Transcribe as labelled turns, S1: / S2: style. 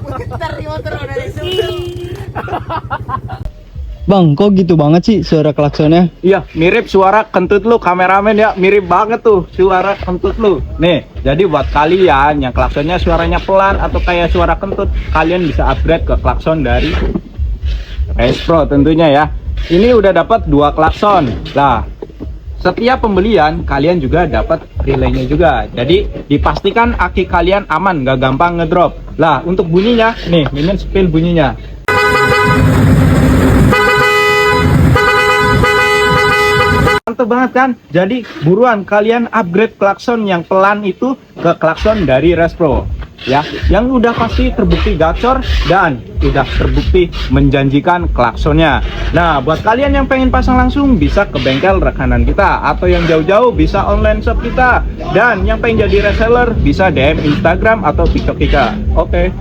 S1: Putar di motor udah disuruh.
S2: Bang, kok gitu banget sih suara klaksonnya?
S3: Iya, mirip suara kentut lu kameramen ya, mirip banget tuh suara kentut lu. Nih, jadi buat kalian yang klaksonnya suaranya pelan atau kayak suara kentut, kalian bisa upgrade ke klakson dari Race Pro tentunya ya. Ini udah dapat 2 klakson. Lah, setiap pembelian kalian juga dapat relaynya juga. Jadi dipastikan aki kalian aman, gak gampang ngedrop. Lah, untuk bunyinya, nih, Mimin spill bunyinya. Mantap banget kan? Jadi buruan kalian upgrade klakson yang pelan itu ke klakson dari Race Pro ya, yang udah pasti terbukti gacor dan udah terbukti menjanjikan klaksonnya. Nah, buat kalian yang pengen pasang langsung bisa ke bengkel rekanan kita, atau yang jauh-jauh bisa online shop kita, dan yang pengen jadi reseller bisa DM Instagram atau TikTok kita. Oke.